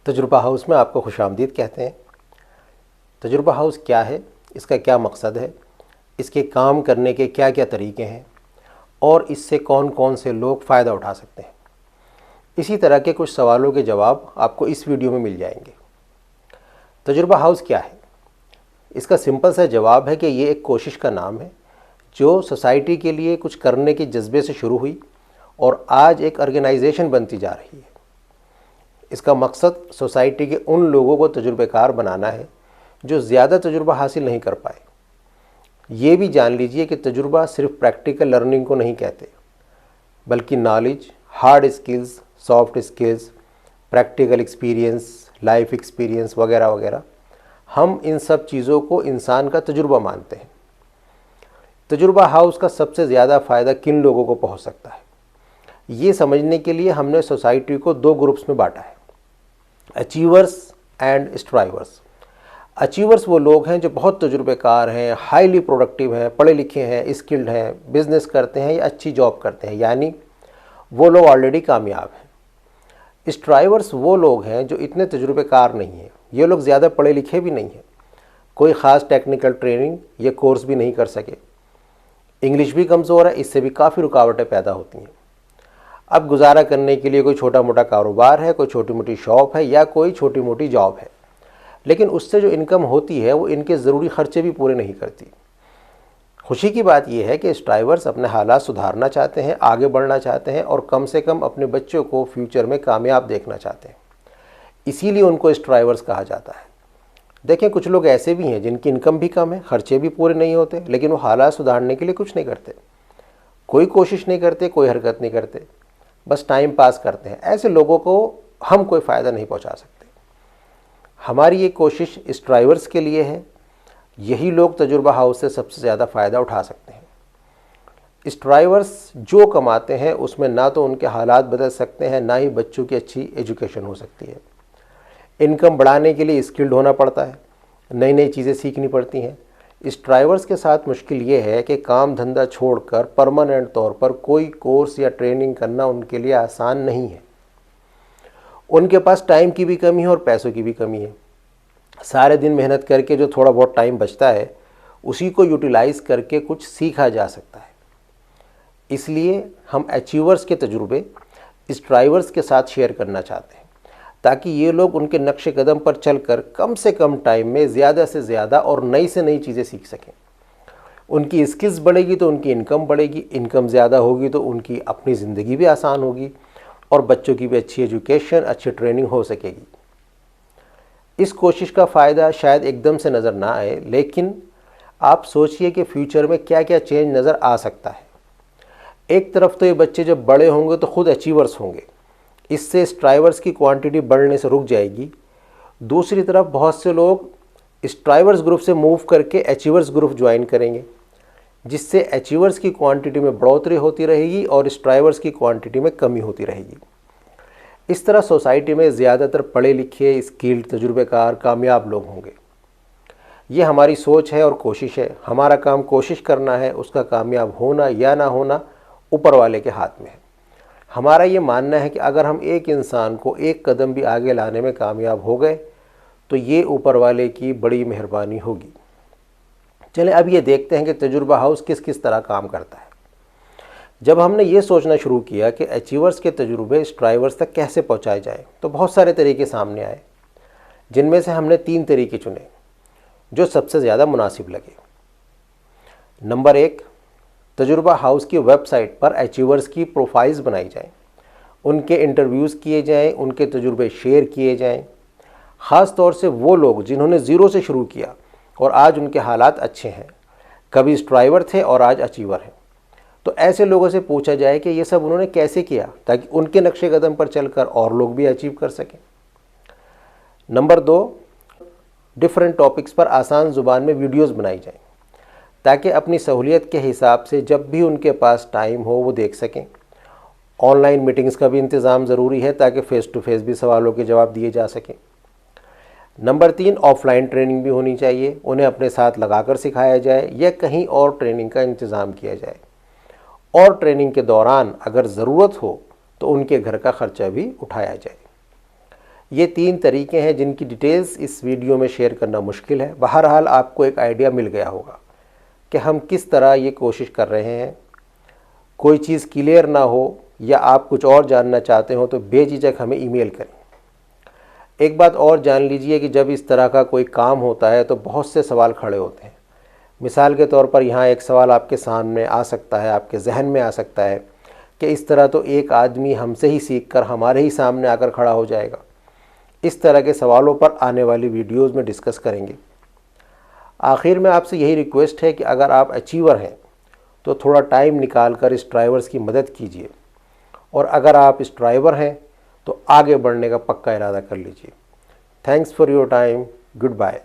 तजुर्बा हाउस में आपको खुशामदीद कहते हैं। तजुर्बा हाउस क्या है, इसका क्या मकसद है, इसके काम करने के क्या क्या तरीके हैं और इससे कौन कौन से लोग फ़ायदा उठा सकते हैं, इसी तरह के कुछ सवालों के जवाब आपको इस वीडियो में मिल जाएंगे। तजुर्बा हाउस क्या है? इसका सिंपल सा जवाब है कि ये एक कोशिश का नाम है जो सोसाइटी के लिए कुछ करने के जज्बे से शुरू हुई और आज एक ऑर्गेनाइजेशन बनती जा रही है। इसका मकसद सोसाइटी के उन लोगों को तजुर्बेकार बनाना है जो ज़्यादा तजुर्बा हासिल नहीं कर पाए। ये भी जान लीजिए कि तजुर्बा सिर्फ प्रैक्टिकल लर्निंग को नहीं कहते, बल्कि knowledge, hard skills, soft skills, practical experience, life experience वगैरह वगैरह, हम इन सब चीज़ों को इंसान का तजुर्बा मानते हैं। तजुर्बा हाउस का सबसे ज़्यादा फ़ायदा किन लोगों को पहुंच सकता है, ये समझने के लिए हमने सोसाइटी को दो ग्रुप्स में बांटा है, अचीवर्स एंड स्ट्राइवर्स। अचीवर्स वो लोग हैं जो बहुत तजुर्बेकार हैं, हाईली प्रोडक्टिव हैं, पढ़े लिखे हैं, स्किल्ड हैं, बिजनेस करते हैं या अच्छी जॉब करते हैं, यानी वो लोग ऑलरेडी कामयाब हैं। स्ट्राइवर्स वो लोग हैं जो इतने तजुर्बेकार नहीं हैं, ये लोग ज़्यादा पढ़े लिखे भी नहीं हैं, कोई ख़ास टेक्निकल ट्रेनिंग या कोर्स भी नहीं कर सके, इंग्लिश भी कमज़ोर है, इससे भी काफ़ी रुकावटें पैदा होती हैं। अब गुजारा करने के लिए कोई छोटा मोटा कारोबार है, कोई छोटी मोटी शॉप है या कोई छोटी मोटी जॉब है, लेकिन उससे जो इनकम होती है वो इनके ज़रूरी खर्चे भी पूरे नहीं करती। खुशी की बात यह है कि स्ट्राइवर्स अपने हालात सुधारना चाहते हैं, आगे बढ़ना चाहते हैं और कम से कम अपने बच्चों को फ्यूचर में कामयाब देखना चाहते हैं, इसीलिए उनको स्ट्राइवर्स कहा जाता है। देखें, कुछ लोग ऐसे भी हैं जिनकी इनकम भी कम है, खर्चे भी पूरे नहीं होते, लेकिन वो हालात सुधारने के लिए कुछ नहीं करते, कोई कोशिश नहीं करते, कोई हरकत नहीं करते, बस टाइम पास करते हैं। ऐसे लोगों को हम कोई फ़ायदा नहीं पहुंचा सकते। हमारी ये कोशिश स्ट्राइवर्स के लिए है, यही लोग तजुर्बा हाउस से सबसे ज़्यादा फ़ायदा उठा सकते हैं। स्ट्राइवर्स जो कमाते हैं उसमें ना तो उनके हालात बदल सकते हैं, ना ही बच्चों की अच्छी एजुकेशन हो सकती है। इनकम बढ़ाने के लिए स्किल्ड होना पड़ता है, नई नई चीज़ें सीखनी पड़ती हैं। स्ट्राइवर्स के साथ मुश्किल ये है कि काम धंधा छोड़कर परमानेंट तौर पर कोई कोर्स या ट्रेनिंग करना उनके लिए आसान नहीं है। उनके पास टाइम की भी कमी है और पैसों की भी कमी है। सारे दिन मेहनत करके जो थोड़ा बहुत टाइम बचता है उसी को यूटिलाइज़ करके कुछ सीखा जा सकता है। इसलिए हम अचीवर्स के तजुर्बे स्ट्राइवर्स के साथ शेयर करना चाहते हैं, ताकि ये लोग उनके नक्शे कदम पर चलकर कम से कम टाइम में ज़्यादा से ज़्यादा और नई से नई चीज़ें सीख सकें। उनकी स्किल्स बढ़ेगी तो उनकी इनकम बढ़ेगी, इनकम ज़्यादा होगी तो उनकी अपनी ज़िंदगी भी आसान होगी और बच्चों की भी अच्छी एजुकेशन, अच्छी ट्रेनिंग हो सकेगी। इस कोशिश का फ़ायदा शायद एकदम से नज़र ना आए, लेकिन आप सोचिए कि फ्यूचर में क्या क्या चेंज नज़र आ सकता है। एक तरफ तो ये बच्चे जब बड़े होंगे तो खुद अचीवर्स होंगे, इससे स्ट्राइवर्स की क्वांटिटी बढ़ने से रुक जाएगी। दूसरी तरफ बहुत से लोग स्ट्राइवर्स ग्रुप से मूव करके अचीवर्स ग्रुप ज्वाइन करेंगे, जिससे अचीवर्स की क्वांटिटी में बढ़ोतरी होती रहेगी और स्ट्राइवर्स की क्वांटिटी में कमी होती रहेगी। इस तरह सोसाइटी में ज़्यादातर पढ़े लिखे, स्किल्ड, तजुर्बेकार, कामयाब लोग होंगे। ये हमारी सोच है और कोशिश है। हमारा काम कोशिश करना है, उसका कामयाब होना या ना होना ऊपर वाले के हाथ में है। हमारा ये मानना है कि अगर हम एक इंसान को एक कदम भी आगे लाने में कामयाब हो गए तो ये ऊपर वाले की बड़ी मेहरबानी होगी। चलें अब ये देखते हैं कि तजुर्बा हाउस किस किस तरह काम करता है। जब हमने ये सोचना शुरू किया कि अचीवर्स के तजुर्बे स्ट्राइवर्स तक कैसे पहुंचाए जाएं, तो बहुत सारे तरीके सामने आए, जिनमें से हमने 3 तरीके चुने जो सबसे ज़्यादा मुनासिब लगे। नंबर 1, तजुर्बा हाउस की वेबसाइट पर अचीवर्स की प्रोफाइल्स बनाई जाएं, उनके इंटरव्यूज़ किए जाएं, उनके तजुर्बे शेयर किए जाएं। ख़ास तौर से वो लोग जिन्होंने ज़ीरो से शुरू किया और आज उनके हालात अच्छे हैं, कभी स्ट्राइवर थे और आज अचीवर हैं, तो ऐसे लोगों से पूछा जाए कि ये सब उन्होंने कैसे किया, ताकि उनके नक्शे कदम पर चलकर और लोग भी अचीव कर सकें। नंबर 2, डिफरेंट टॉपिक्स पर आसान ज़ुबान में वीडियोस बनाई जाएं, ताकि अपनी सहूलियत के हिसाब से जब भी उनके पास टाइम हो वो देख सकें। ऑनलाइन मीटिंग्स का भी इंतज़ाम ज़रूरी है ताकि फ़ेस टू फेस भी सवालों के जवाब दिए जा सकें। नंबर 3, ऑफ़लाइन ट्रेनिंग भी होनी चाहिए, उन्हें अपने साथ लगाकर सिखाया जाए या कहीं और ट्रेनिंग का इंतज़ाम किया जाए, और ट्रेनिंग के दौरान अगर ज़रूरत हो तो उनके घर का ख़र्चा भी उठाया जाए। ये 3 तरीके हैं जिनकी डिटेल्स इस वीडियो में शेयर करना मुश्किल है। बहरहाल आपको एक आइडिया मिल गया होगा कि हम किस तरह ये कोशिश कर रहे हैं। कोई चीज़ क्लियर ना हो या आप कुछ और जानना चाहते हो तो बेझिझक हमें ईमेल करें। एक बात और जान लीजिए कि जब इस तरह का कोई काम होता है तो बहुत से सवाल खड़े होते हैं। मिसाल के तौर पर यहाँ एक सवाल आपके सामने आ सकता है, आपके जहन में आ सकता है कि इस तरह तो एक आदमी हमसे ही सीख कर हमारे ही सामने आकर खड़ा हो जाएगा। इस तरह के सवालों पर आने वाली वीडियोस में डिस्कस करेंगे। आखिर में आपसे यही रिक्वेस्ट है कि अगर आप अचीवर हैं तो थोड़ा टाइम निकाल कर इस ड्राइवर्स की मदद कीजिए, और अगर आप इस ड्राइवर हैं तो आगे बढ़ने का पक्का इरादा कर लीजिए। Thanks for your time. Good bye.